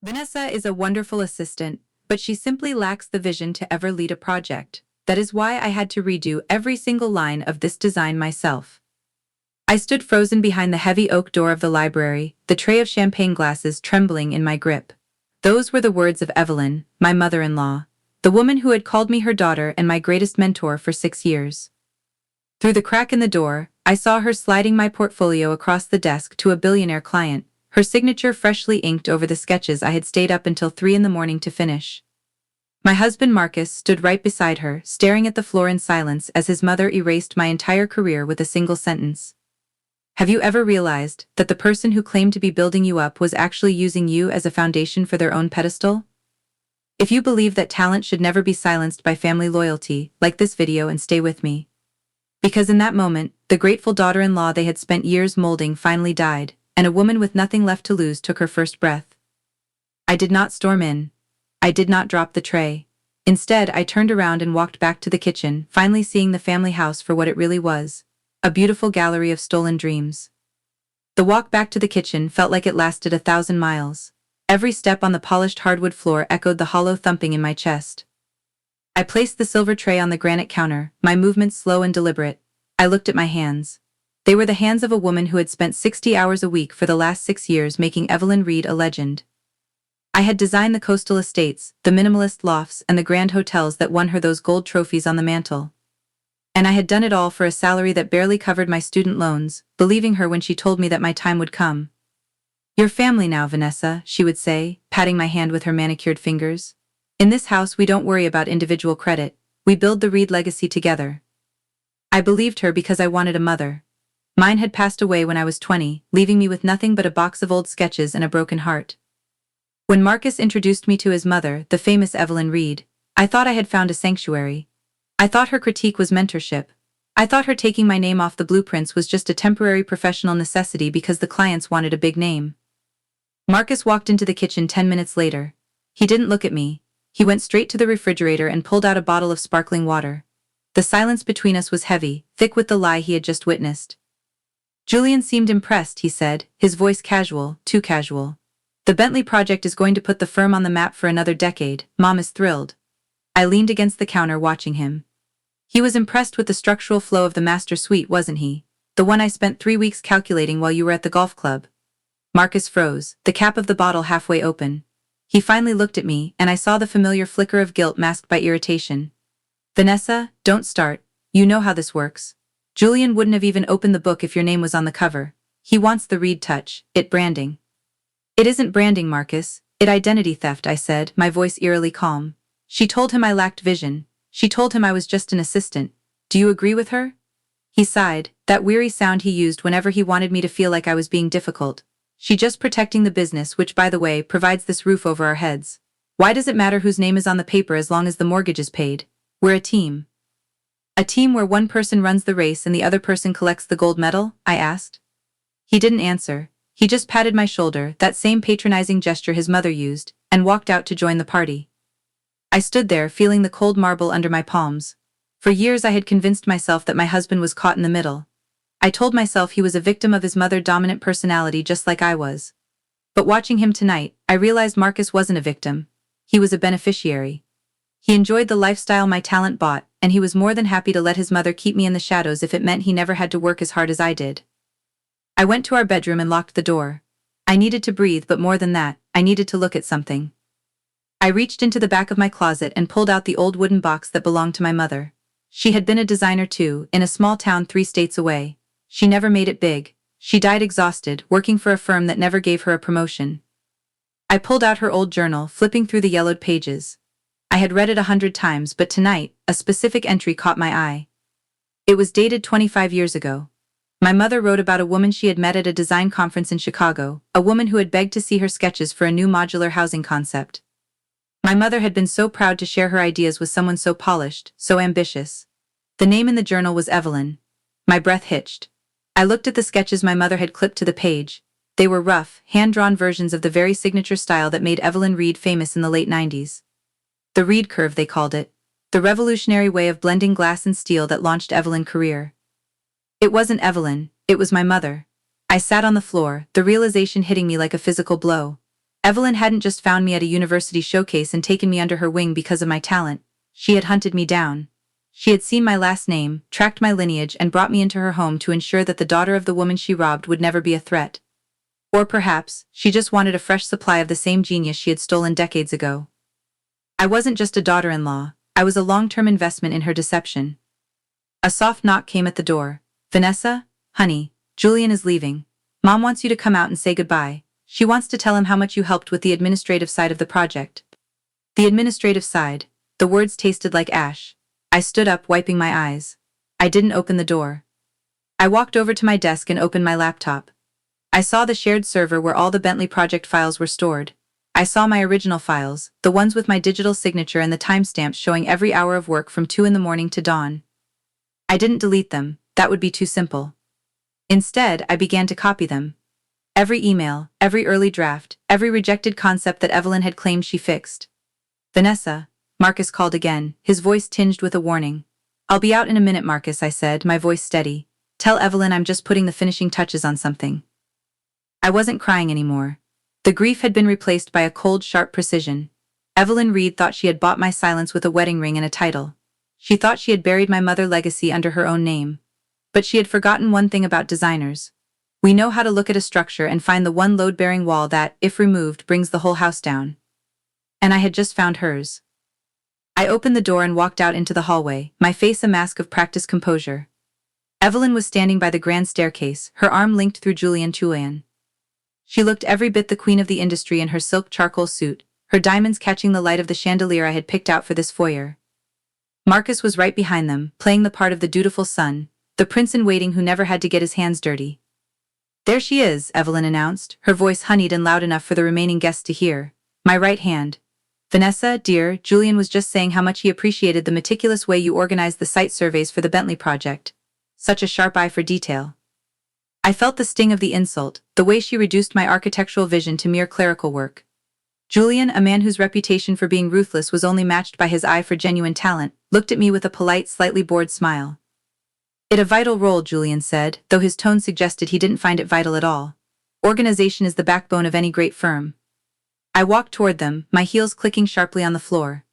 Vanessa is a wonderful assistant, but she simply lacks the vision to ever lead a project. That is why I had to redo every single line of this design myself. I stood frozen behind the heavy oak door of the library, the tray of champagne glasses trembling in my grip. Those were the words of Evelyn, my mother-in-law, the woman who had called me her daughter and my greatest mentor for 6 years. Through the crack in the door, I saw her sliding my portfolio across the desk to a billionaire client, her signature freshly inked over the sketches I had stayed up until 3 in the morning to finish. My husband Marcus stood right beside her, staring at the floor in silence as his mother erased my entire career with a single sentence. Have you ever realized that the person who claimed to be building you up was actually using you as a foundation for their own pedestal? If you believe that talent should never be silenced by family loyalty, like this video and stay with me. Because in that moment, the grateful daughter-in-law they had spent years molding finally died, and a woman with nothing left to lose took her first breath. I did not storm in. I did not drop the tray. Instead, I turned around and walked back to the kitchen, finally seeing the family house for what it really was, a beautiful gallery of stolen dreams. The walk back to the kitchen felt like it lasted 1,000 miles. Every step on the polished hardwood floor echoed the hollow thumping in my chest. I placed the silver tray on the granite counter, my movements slow and deliberate. I looked at my hands. They were the hands of a woman who had spent 60 hours a week for the last 6 years making Evelyn Reed a legend. I had designed the coastal estates, the minimalist lofts, and the grand hotels that won her those gold trophies on the mantle. And I had done it all for a salary that barely covered my student loans, believing her when she told me that my time would come. "You're family now, Vanessa," she would say, patting my hand with her manicured fingers. "In this house we don't worry about individual credit, we build the Reed legacy together." I believed her because I wanted a mother. Mine had passed away when I was 20, leaving me with nothing but a box of old sketches and a broken heart. When Marcus introduced me to his mother, the famous Evelyn Reed, I thought I had found a sanctuary. I thought her critique was mentorship. I thought her taking my name off the blueprints was just a temporary professional necessity because the clients wanted a big name. Marcus walked into the kitchen 10 minutes later. He didn't look at me. He went straight to the refrigerator and pulled out a bottle of sparkling water. The silence between us was heavy, thick with the lie he had just witnessed. "Julian seemed impressed," he said, his voice casual, too casual. "The Bentley project is going to put the firm on the map for another decade. Mom is thrilled." I leaned against the counter watching him. He was impressed with the structural flow of the master suite, wasn't he? The one I spent 3 weeks calculating while you were at the golf club. Marcus froze, the cap of the bottle halfway open. He finally looked at me, and I saw the familiar flicker of guilt masked by irritation. "Vanessa, don't start. You know how this works. Julian wouldn't have even opened the book if your name was on the cover. He wants the Reed touch, it branding." "It isn't branding, Marcus. It identity theft," I said, my voice eerily calm. She told him I lacked vision. She told him I was just an assistant. Do you agree with her? He sighed, that weary sound he used whenever he wanted me to feel like I was being difficult. "She just protecting the business, which, by the way, provides this roof over our heads. Why does it matter whose name is on the paper as long as the mortgage is paid? We're a team." "A team where one person runs the race and the other person collects the gold medal?" I asked. He didn't answer. He just patted my shoulder, that same patronizing gesture his mother used, and walked out to join the party. I stood there, feeling the cold marble under my palms. For years I had convinced myself that my husband was caught in the middle. I told myself he was a victim of his mother-dominant personality just like I was. But watching him tonight, I realized Marcus wasn't a victim. He was a beneficiary. He enjoyed the lifestyle my talent bought, and he was more than happy to let his mother keep me in the shadows if it meant he never had to work as hard as I did. I went to our bedroom and locked the door. I needed to breathe, but more than that, I needed to look at something. I reached into the back of my closet and pulled out the old wooden box that belonged to my mother. She had been a designer too, in a small town 3 states away. She never made it big. She died exhausted, working for a firm that never gave her a promotion. I pulled out her old journal, flipping through the yellowed pages. I had read it 100 times, but tonight, a specific entry caught my eye. It was dated 25 years ago. My mother wrote about a woman she had met at a design conference in Chicago, a woman who had begged to see her sketches for a new modular housing concept. My mother had been so proud to share her ideas with someone so polished, so ambitious. The name in the journal was Evelyn. My breath hitched. I looked at the sketches my mother had clipped to the page. They were rough, hand-drawn versions of the very signature style that made Evelyn Reed famous in the late 90s. The Reed curve, they called it. The revolutionary way of blending glass and steel that launched Evelyn's career. It wasn't Evelyn, it was my mother. I sat on the floor, the realization hitting me like a physical blow. Evelyn hadn't just found me at a university showcase and taken me under her wing because of my talent. She had hunted me down. She had seen my last name, tracked my lineage, and brought me into her home to ensure that the daughter of the woman she robbed would never be a threat. Or perhaps, she just wanted a fresh supply of the same genius she had stolen decades ago. I wasn't just a daughter-in-law, I was a long-term investment in her deception. A soft knock came at the door. "Vanessa? Honey, Julian is leaving. Mom wants you to come out and say goodbye. She wants to tell him how much you helped with the administrative side of the project." The administrative side. The words tasted like ash. I stood up, wiping my eyes. I didn't open the door. I walked over to my desk and opened my laptop. I saw the shared server where all the Bentley project files were stored. I saw my original files, the ones with my digital signature and the timestamps showing every hour of work from 2 in the morning to dawn. I didn't delete them, that would be too simple. Instead, I began to copy them. Every email, every early draft, every rejected concept that Evelyn had claimed she fixed. "Vanessa," Marcus called again, his voice tinged with a warning. "I'll be out in a minute, Marcus," I said, my voice steady. "Tell Evelyn I'm just putting the finishing touches on something." I wasn't crying anymore. The grief had been replaced by a cold, sharp precision. Evelyn Reed thought she had bought my silence with a wedding ring and a title. She thought she had buried my mother's legacy under her own name. But she had forgotten one thing about designers. We know how to look at a structure and find the one load-bearing wall that, if removed, brings the whole house down. And I had just found hers. I opened the door and walked out into the hallway, my face a mask of practiced composure. Evelyn was standing by the grand staircase, her arm linked through Julian Chulian. She looked every bit the queen of the industry in her silk charcoal suit, her diamonds catching the light of the chandelier I had picked out for this foyer. Marcus was right behind them, playing the part of the dutiful son, the prince-in-waiting who never had to get his hands dirty. "There she is," Evelyn announced, her voice honeyed and loud enough for the remaining guests to hear. "My right hand. Vanessa, dear, Julian was just saying how much he appreciated the meticulous way you organized the site surveys for the Bentley project. Such a sharp eye for detail." I felt the sting of the insult, the way she reduced my architectural vision to mere clerical work. Julian, a man whose reputation for being ruthless was only matched by his eye for genuine talent, looked at me with a polite, slightly bored smile. "It's a vital role," Julian said, though his tone suggested he didn't find it vital at all. "Organization is the backbone of any great firm." I walked toward them, my heels clicking sharply on the floor.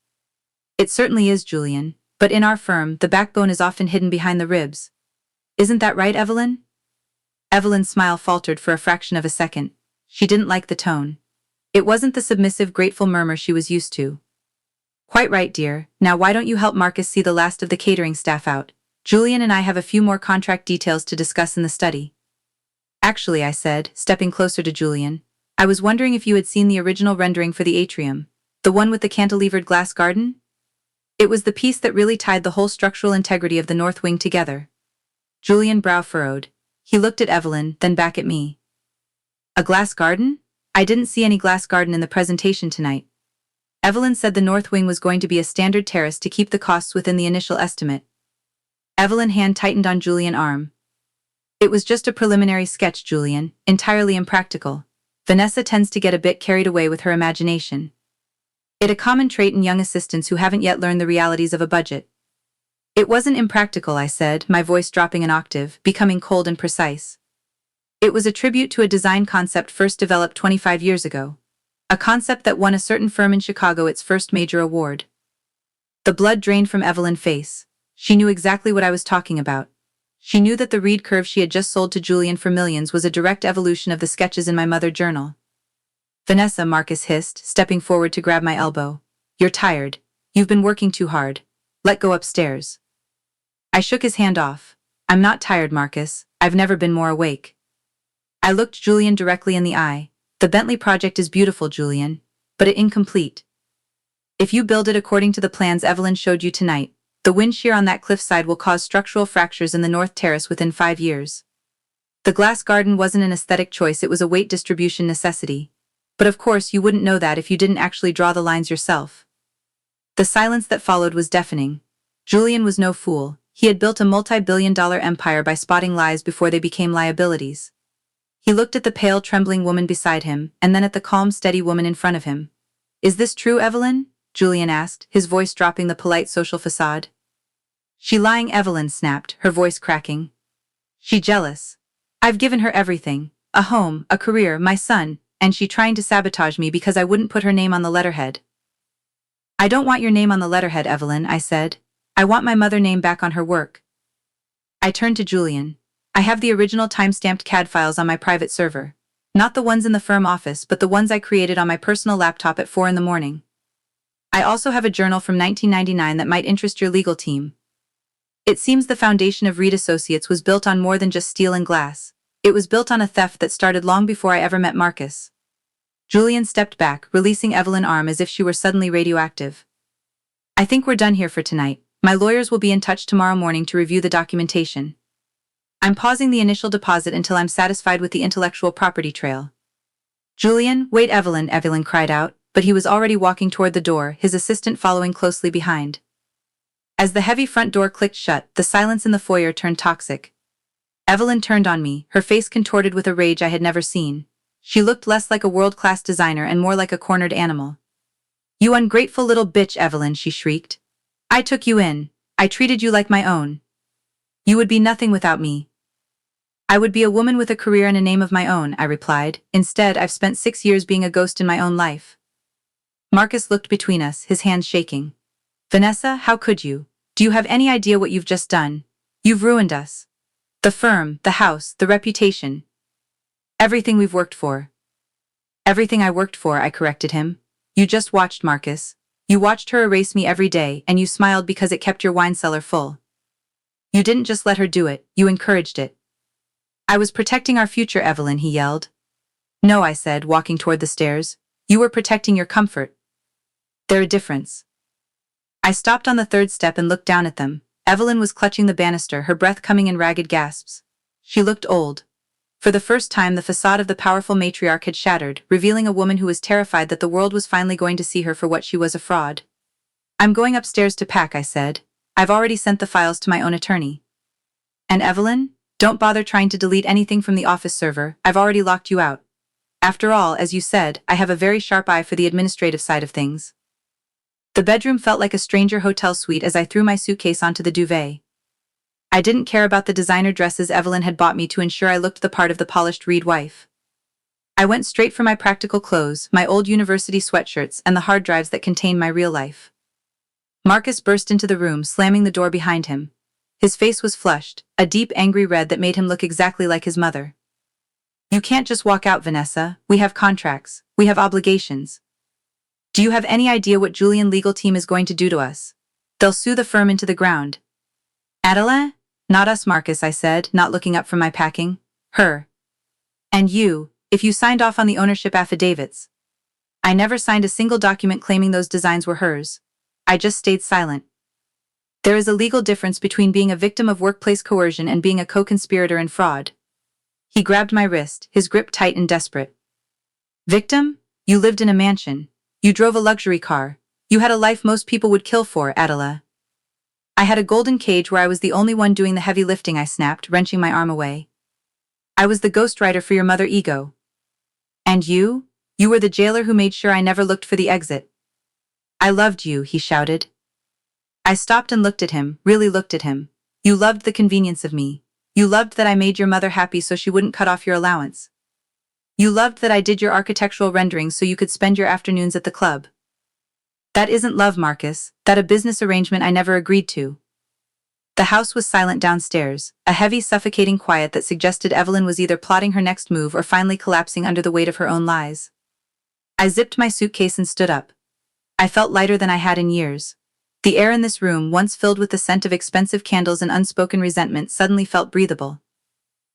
"It certainly is, Julian, but in our firm, the backbone is often hidden behind the ribs. Isn't that right, Evelyn?" Evelyn's smile faltered for a fraction of a second. She didn't like the tone. It wasn't the submissive, grateful murmur she was used to. "Quite right, dear. Now why don't you help Marcus see the last of the catering staff out? Julian and I have a few more contract details to discuss in the study." "Actually," I said, stepping closer to Julian, "I was wondering if you had seen the original rendering for the atrium, the one with the cantilevered glass garden? It was the piece that really tied the whole structural integrity of the north wing together." Julian brow furrowed. He looked at Evelyn, then back at me. "A glass garden? I didn't see any glass garden in the presentation tonight." Evelyn said the north wing was going to be a standard terrace to keep the costs within the initial estimate. Evelyn's hand tightened on Julian's arm. "It was just a preliminary sketch, Julian, entirely impractical. Vanessa tends to get a bit carried away with her imagination. It's a common trait in young assistants who haven't yet learned the realities of a budget." "It wasn't impractical," I said, my voice dropping an octave, becoming cold and precise. "It was a tribute to a design concept first developed 25 years ago. A concept that won a certain firm in Chicago its first major award." The blood drained from Evelyn's face. She knew exactly what I was talking about. She knew that the reed curve she had just sold to Julian for millions was a direct evolution of the sketches in my mother journal. "Vanessa," Marcus hissed, stepping forward to grab my elbow. "You're tired. You've been working too hard. Let go upstairs." I shook his hand off. "I'm not tired, Marcus. I've never been more awake." I looked Julian directly in the eye. "The Bentley project is beautiful, Julian, but it's incomplete. If you build it according to the plans Evelyn showed you tonight, the wind shear on that cliffside will cause structural fractures in the North Terrace within 5 years. The glass garden wasn't an aesthetic choice, it was a weight distribution necessity. But of course you wouldn't know that if you didn't actually draw the lines yourself." The silence that followed was deafening. Julian was no fool. He had built a multi-billion-dollar empire by spotting lies before they became liabilities. He looked at the pale, trembling woman beside him, and then at the calm, steady woman in front of him. "Is this true, Evelyn?" Julian asked, his voice dropping the polite social facade. "She lying," Evelyn snapped, her voice cracking. "She jealous. I've given her everything. A home, a career, my son. and she trying to sabotage me because I wouldn't put her name on the letterhead. I don't want your name on the letterhead, Evelyn, I said. I want my mother name back on her work. I turned to Julian. I have the original time-stamped CAD files on my private server. Not the ones in the firm office, but the ones I created on my personal laptop at 4 in the morning. I also have a journal from 1999 that might interest your legal team. It seems the foundation of Reed Associates was built on more than just steel and glass. It was built on a theft that started long before I ever met Marcus. Julian stepped back, releasing Evelyn's arm as if she were suddenly radioactive. I think we're done here for tonight. My lawyers will be in touch tomorrow morning to review the documentation. I'm pausing the initial deposit until I'm satisfied with the intellectual property trail. Julian, wait, Evelyn cried out, but he was already walking toward the door, his assistant following closely behind. As the heavy front door clicked shut, the silence in the foyer turned toxic. Evelyn turned on me, her face contorted with a rage I had never seen. She looked less like a world-class designer and more like a cornered animal. You ungrateful little bitch, Evelyn, she shrieked. I took you in. I treated you like my own. You would be nothing without me. I would be a woman with a career and a name of my own, I replied. Instead, I've spent 6 years being a ghost in my own life. Marcus looked between us, his hands shaking. Vanessa, how could you? Do you have any idea what you've just done? You've ruined us. The firm, the house, the reputation. Everything we've worked for. Everything I worked for, I corrected him. You just watched, Marcus. You watched her erase me every day, and you smiled because it kept your wine cellar full. You didn't just let her do it, you encouraged it. I was protecting our future, Evelyn, he yelled. No, I said, walking toward the stairs. You were protecting your comfort. There's a difference. I stopped on the third step and looked down at them. Evelyn was clutching the banister, her breath coming in ragged gasps. She looked old. For the first time, the facade of the powerful matriarch had shattered, revealing a woman who was terrified that the world was finally going to see her for what she was, a fraud. I'm going upstairs to pack, I said. I've already sent the files to my own attorney. And Evelyn? Don't bother trying to delete anything from the office server, I've already locked you out. After all, as you said, I have a very sharp eye for the administrative side of things. The bedroom felt like a stranger hotel suite as I threw my suitcase onto the duvet. I didn't care about the designer dresses Evelyn had bought me to ensure I looked the part of the polished Reed wife. I went straight for my practical clothes, my old university sweatshirts, and the hard drives that contained my real life. Marcus burst into the room, slamming the door behind him. His face was flushed, a deep angry red that made him look exactly like his mother. You can't just walk out, Vanessa. We have contracts. We have obligations. Do you have any idea what Julian legal team is going to do to us? They'll sue the firm into the ground. Adela? Not us, Marcus, I said, not looking up from my packing. Her. And you, if you signed off on the ownership affidavits. I never signed a single document claiming those designs were hers. I just stayed silent. There is a legal difference between being a victim of workplace coercion and being a co-conspirator in fraud. He grabbed my wrist, his grip tight and desperate. Victim? You lived in a mansion. You drove a luxury car. You had a life most people would kill for, Adela. I had a golden cage where I was the only one doing the heavy lifting, I snapped, wrenching my arm away. I was the ghostwriter for your mother ego. And you? You were the jailer who made sure I never looked for the exit. I loved you, he shouted. I stopped and looked at him, really looked at him. You loved the convenience of me. You loved that I made your mother happy so she wouldn't cut off your allowance. You loved that I did your architectural renderings so you could spend your afternoons at the club. That isn't love, Marcus. That a business arrangement I never agreed to. The house was silent downstairs, a heavy, suffocating quiet that suggested Evelyn was either plotting her next move or finally collapsing under the weight of her own lies. I zipped my suitcase and stood up. I felt lighter than I had in years. The air in this room, once filled with the scent of expensive candles and unspoken resentment, suddenly felt breathable.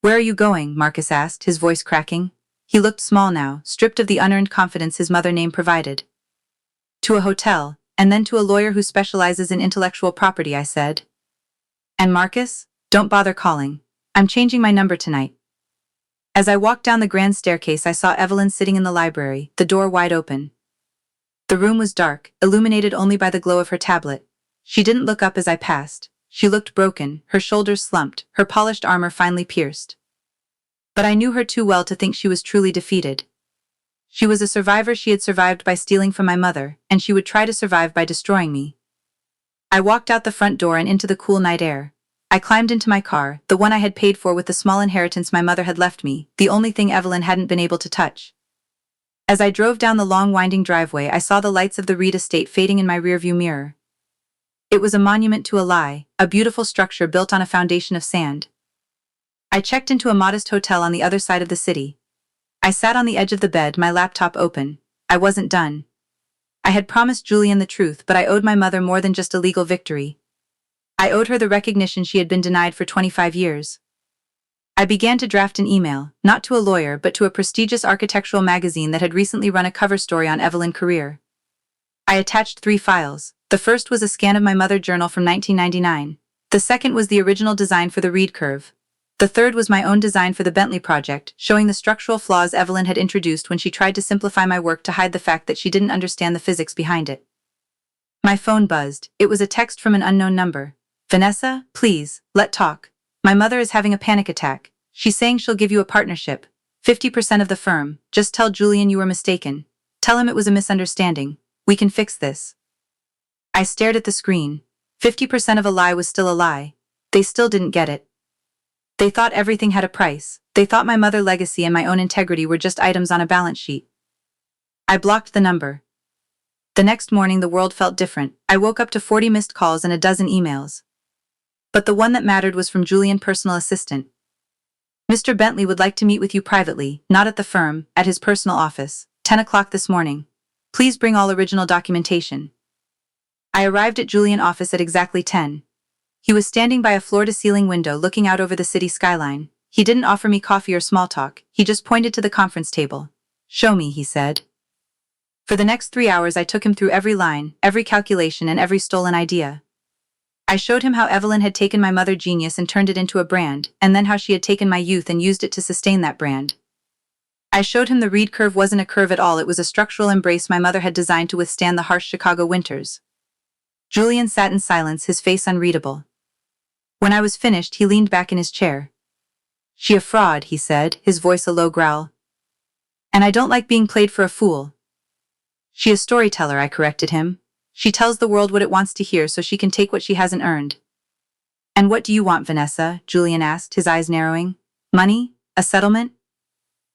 Where are you going? Marcus asked, his voice cracking. He looked small now, stripped of the unearned confidence his mother name provided. To a hotel, and then to a lawyer who specializes in intellectual property, I said. And Marcus, don't bother calling. I'm changing my number tonight. As I walked down the grand staircase, I saw Evelyn sitting in the library, the door wide open. The room was dark, illuminated only by the glow of her tablet. She didn't look up as I passed. She looked broken, her shoulders slumped, her polished armor finely pierced. But I knew her too well to think she was truly defeated. She was a survivor. She had survived by stealing from my mother, and she would try to survive by destroying me. I walked out the front door and into the cool night air. I climbed into my car, the one I had paid for with the small inheritance my mother had left me, the only thing Evelyn hadn't been able to touch. As I drove down the long winding driveway, I saw the lights of the Reed estate fading in my rearview mirror. It was a monument to a lie, a beautiful structure built on a foundation of sand. I checked into a modest hotel on the other side of the city. I sat on the edge of the bed, my laptop open. I wasn't done. I had promised Julian the truth, but I owed my mother more than just a legal victory. I owed her the recognition she had been denied for 25 years. I began to draft an email, not to a lawyer but to a prestigious architectural magazine that had recently run a cover story on Evelyn Career. I attached 3 files. The first was a scan of my mother's journal from 1999. The second was the original design for the Reed curve. The third was my own design for the Bentley project, showing the structural flaws Evelyn had introduced when she tried to simplify my work to hide the fact that she didn't understand the physics behind it. My phone buzzed. It was a text from an unknown number. "Vanessa, please, let's talk. My mother is having a panic attack. She's saying she'll give you a partnership. 50% of the firm. Just tell Julian you were mistaken. Tell him it was a misunderstanding. We can fix this." I stared at the screen. 50% of a lie was still a lie. They still didn't get it. They thought everything had a price. They thought my mother's legacy and my own integrity were just items on a balance sheet. I blocked the number. The next morning the world felt different. I woke up to 40 missed calls and a dozen emails. But the one that mattered was from Julian's personal assistant. "Mr. Bentley would like to meet with you privately, not at the firm, at his personal office, 10 o'clock this morning. Please bring all original documentation." I arrived at Julian's office at exactly 10. He was standing by a floor-to-ceiling window looking out over the city skyline. He didn't offer me coffee or small talk, he just pointed to the conference table. "Show me," he said. For the next 3 hours I took him through every line, every calculation, and every stolen idea. I showed him how Evelyn had taken my mother's genius and turned it into a brand, and then how she had taken my youth and used it to sustain that brand. I showed him the Reed curve wasn't a curve at all, it was a structural embrace my mother had designed to withstand the harsh Chicago winters. Julian sat in silence, his face unreadable. When I was finished, he leaned back in his chair. "She a fraud," he said, his voice a low growl. "And I don't like being played for a fool." "She a storyteller," I corrected him. "She tells the world what it wants to hear so she can take what she hasn't earned." "And what do you want, Vanessa?" Julian asked, his eyes narrowing. "Money? A settlement?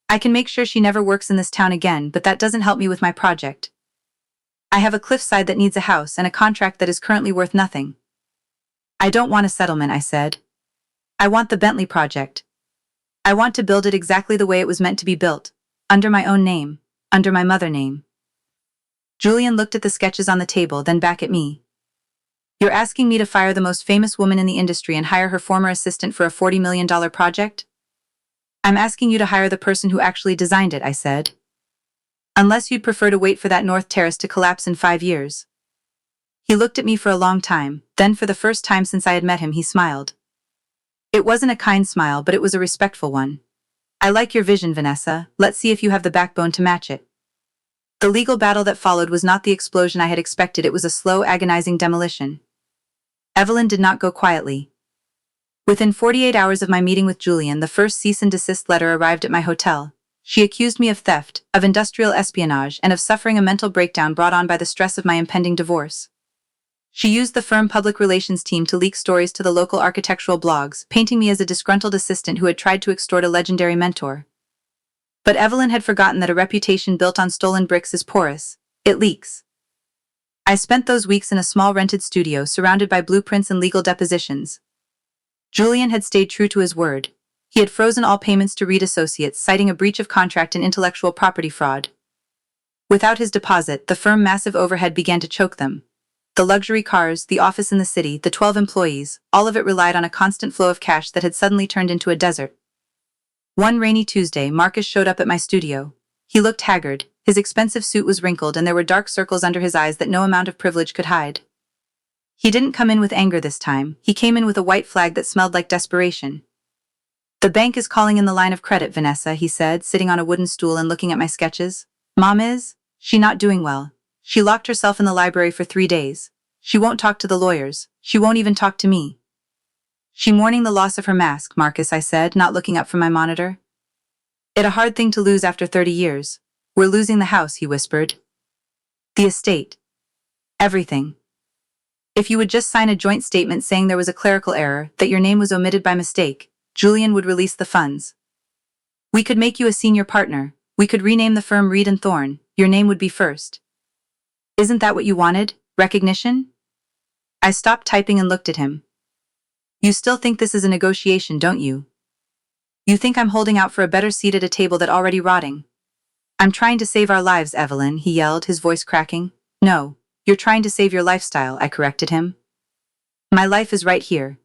I can make sure she never works in this town again, but that doesn't help me with my project. I have a cliffside that needs a house and a contract that is currently worth nothing." "I don't want a settlement," I said. "I want the Bentley project. I want to build it exactly the way it was meant to be built, under my own name, under my mother's name." Julian looked at the sketches on the table, then back at me. "You're asking me to fire the most famous woman in the industry and hire her former assistant for a $40 million project?" "I'm asking you to hire the person who actually designed it," I said. "Unless you'd prefer to wait for that North Terrace to collapse in 5 years. He looked at me for a long time, then for the first time since I had met him he smiled. It wasn't a kind smile, but it was a respectful one. "I like your vision, Vanessa. Let's see if you have the backbone to match it." The legal battle that followed was not the explosion I had expected, it was a slow, agonizing demolition. Evelyn did not go quietly. Within 48 hours of my meeting with Julian, the first cease and desist letter arrived at my hotel. She accused me of theft, of industrial espionage, and of suffering a mental breakdown brought on by the stress of my impending divorce. She used the firm public relations team to leak stories to the local architectural blogs, painting me as a disgruntled assistant who had tried to extort a legendary mentor. But Evelyn had forgotten that a reputation built on stolen bricks is porous. It leaks. I spent those weeks in a small rented studio surrounded by blueprints and legal depositions. Julian had stayed true to his word. He had frozen all payments to Reed Associates, citing a breach of contract and intellectual property fraud. Without his deposit, the firm's massive overhead began to choke them. The luxury cars, the office in the city, the 12 employees, all of it relied on a constant flow of cash that had suddenly turned into a desert. One rainy Tuesday, Marcus showed up at my studio. He looked haggard, his expensive suit was wrinkled, and there were dark circles under his eyes that no amount of privilege could hide. He didn't come in with anger this time, he came in with a white flag that smelled like desperation. "The bank is calling in the line of credit, Vanessa," he said, sitting on a wooden stool and looking at my sketches. "Mom is? She not doing well. She locked herself in the library for 3 days. She won't talk to the lawyers. She won't even talk to me." "She mourning the loss of her mask, Marcus," I said, not looking up from my monitor. "It a hard thing to lose after 30 years. We're losing the house," he whispered. "The estate. Everything. If you would just sign a joint statement saying there was a clerical error, that your name was omitted by mistake, Julian would release the funds. We could make you a senior partner. We could rename the firm Reed and Thorne. Your name would be first. Isn't that what you wanted? Recognition? I stopped typing and looked at him. You still think this is a negotiation, don't you? You think I'm holding out for a better seat at a table that's already rotting? I'm trying to save our lives, Evelyn, he yelled, his voice cracking. No, you're trying to save your lifestyle, I corrected him. My life is right here.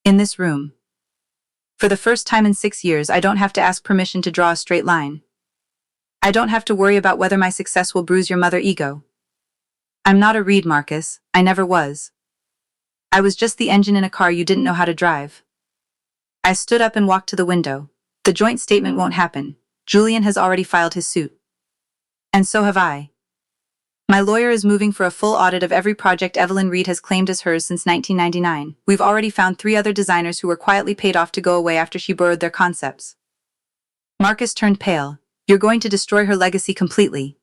In this room. For the first time in 6 years, I don't have to ask permission to draw a straight line. I don't have to worry about whether my success will bruise your mother ego. I'm not a Reed, Marcus. I never was. I was just the engine in a car you didn't know how to drive. I stood up and walked to the window. The joint statement won't happen. Julian has already filed his suit. And so have I. My lawyer is moving for a full audit of every project Evelyn Reed has claimed as hers since 1999. We've already found 3 other designers who were quietly paid off to go away after she borrowed their concepts. Marcus turned pale. You're going to destroy her legacy completely.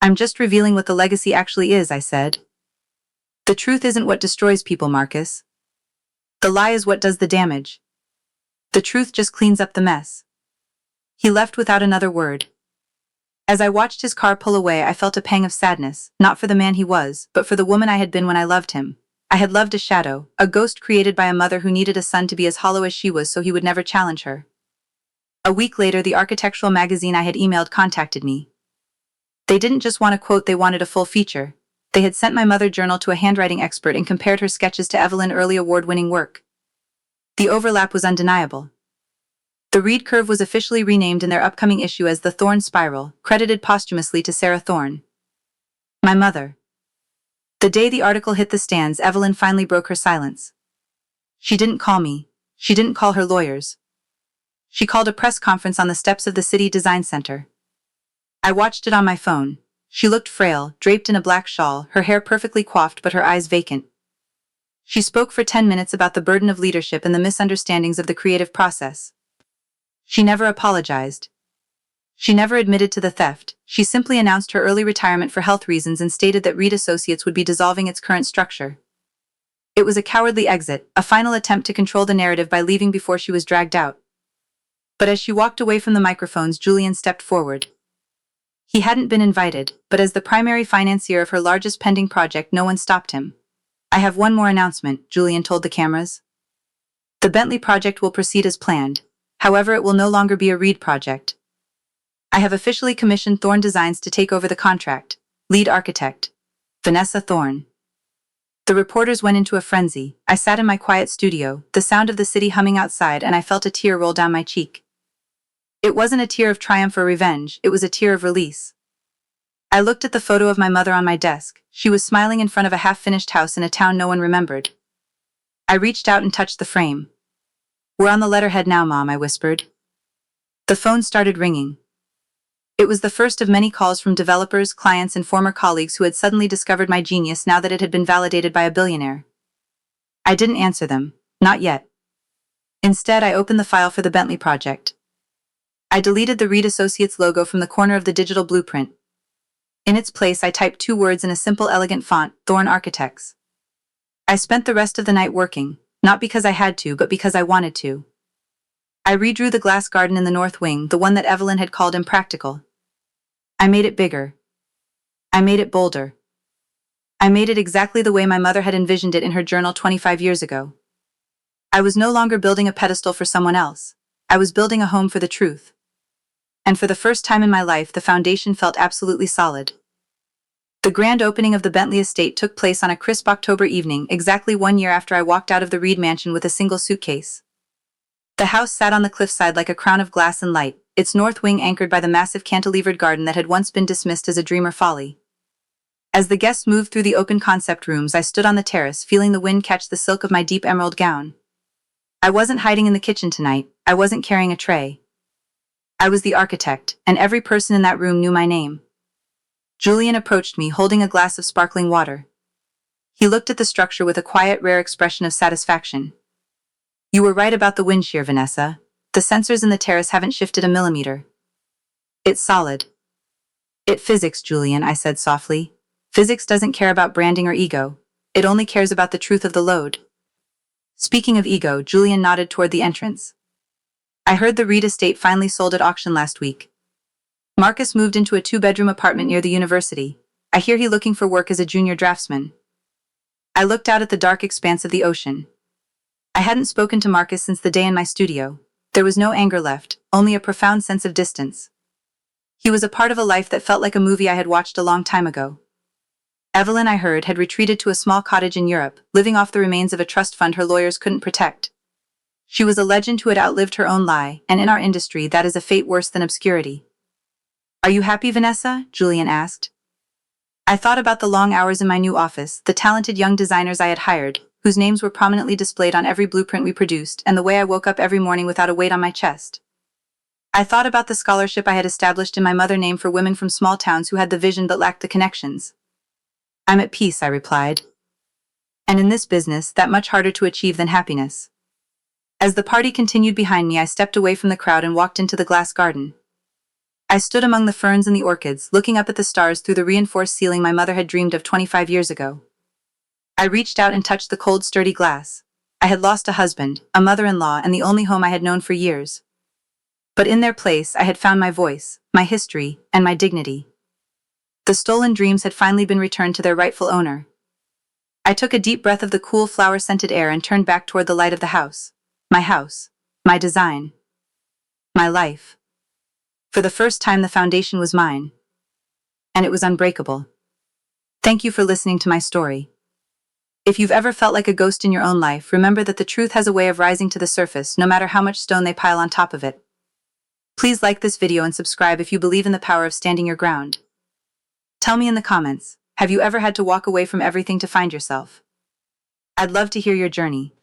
I'm just revealing what the legacy actually is, I said. The truth isn't what destroys people, Marcus. The lie is what does the damage. The truth just cleans up the mess. He left without another word. As I watched his car pull away, I felt a pang of sadness, not for the man he was, but for the woman I had been when I loved him. I had loved a shadow, a ghost created by a mother who needed a son to be as hollow as she was so he would never challenge her. A week later, the architectural magazine I had emailed contacted me. They didn't just want a quote, they wanted a full feature. They had sent my mother journal to a handwriting expert and compared her sketches to Evelyn early award-winning work. The overlap was undeniable. The Reed curve was officially renamed in their upcoming issue as the Thorne Spiral, credited posthumously to Sarah Thorne. My mother. The day the article hit the stands, Evelyn finally broke her silence. She didn't call me. She didn't call her lawyers. She called a press conference on the steps of the City Design Center. I watched it on my phone. She looked frail, draped in a black shawl, her hair perfectly coiffed but her eyes vacant. She spoke for 10 minutes about the burden of leadership and the misunderstandings of the creative process. She never apologized. She never admitted to the theft. She simply announced her early retirement for health reasons and stated that Reed Associates would be dissolving its current structure. It was a cowardly exit, a final attempt to control the narrative by leaving before she was dragged out. But as she walked away from the microphones, Julian stepped forward. He hadn't been invited, but as the primary financier of her largest pending project, no one stopped him. I have one more announcement, Julian told the cameras. The Bentley project will proceed as planned. However, it will no longer be a Reed project. I have officially commissioned Thorne Designs to take over the contract. Lead architect, Vanessa Thorne. The reporters went into a frenzy. I sat in my quiet studio, the sound of the city humming outside, and I felt a tear roll down my cheek. It wasn't a tear of triumph or revenge, it was a tear of release. I looked at the photo of my mother on my desk. She was smiling in front of a half-finished house in a town no one remembered. I reached out and touched the frame. We're on the letterhead now, Mom, I whispered. The phone started ringing. It was the first of many calls from developers, clients, and former colleagues who had suddenly discovered my genius now that it had been validated by a billionaire. I didn't answer them, not yet. Instead, I opened the file for the Bentley project. I deleted the Reed Associates logo from the corner of the digital blueprint. In its place, I typed 2 words in a simple, elegant font, Thorne Architects. I spent the rest of the night working. Not because I had to, but because I wanted to. I redrew the glass garden in the north wing, the one that Evelyn had called impractical. I made it bigger. I made it bolder. I made it exactly the way my mother had envisioned it in her journal 25 years ago. I was no longer building a pedestal for someone else. I was building a home for the truth. And for the first time in my life, the foundation felt absolutely solid. The grand opening of the Bentley estate took place on a crisp October evening, exactly 1 year after I walked out of the Reed mansion with a single suitcase. The house sat on the cliffside like a crown of glass and light, its north wing anchored by the massive cantilevered garden that had once been dismissed as a dream or folly. As the guests moved through the open concept rooms, I stood on the terrace, feeling the wind catch the silk of my deep emerald gown. I wasn't hiding in the kitchen tonight. I wasn't carrying a tray. I was the architect, and every person in that room knew my name. Julian approached me, holding a glass of sparkling water. He looked at the structure with a quiet, rare expression of satisfaction. You were right about the wind shear, Vanessa. The sensors in the terrace haven't shifted a millimeter. It's solid. It physics, Julian, I said softly. Physics doesn't care about branding or ego. It only cares about the truth of the load. Speaking of ego, Julian nodded toward the entrance. I heard the Reed estate finally sold at auction last week. Marcus moved into a 2-bedroom apartment near the university. I hear he looking for work as a junior draftsman. I looked out at the dark expanse of the ocean. I hadn't spoken to Marcus since the day in my studio. There was no anger left, only a profound sense of distance. He was a part of a life that felt like a movie I had watched a long time ago. Evelyn, I heard, had retreated to a small cottage in Europe, living off the remains of a trust fund her lawyers couldn't protect. She was a legend who had outlived her own lie, and in our industry that is a fate worse than obscurity. Are you happy, Vanessa? Julian asked. I thought about the long hours in my new office, the talented young designers I had hired, whose names were prominently displayed on every blueprint we produced, and the way I woke up every morning without a weight on my chest. I thought about the scholarship I had established in my mother name for women from small towns who had the vision but lacked the connections. I'm at peace, I replied. And in this business, that much harder to achieve than happiness. As the party continued behind me, I stepped away from the crowd and walked into the glass garden. I stood among the ferns and the orchids, looking up at the stars through the reinforced ceiling my mother had dreamed of 25 years ago. I reached out and touched the cold, sturdy glass. I had lost a husband, a mother-in-law, and the only home I had known for years. But in their place, I had found my voice, my history, and my dignity. The stolen dreams had finally been returned to their rightful owner. I took a deep breath of the cool, flower-scented air and turned back toward the light of the house. My design, my life. For the first time, the foundation was mine. And it was unbreakable. Thank you for listening to my story. If you've ever felt like a ghost in your own life, remember that the truth has a way of rising to the surface, no matter how much stone they pile on top of it. Please like this video and subscribe if you believe in the power of standing your ground. Tell me in the comments, have you ever had to walk away from everything to find yourself? I'd love to hear your journey.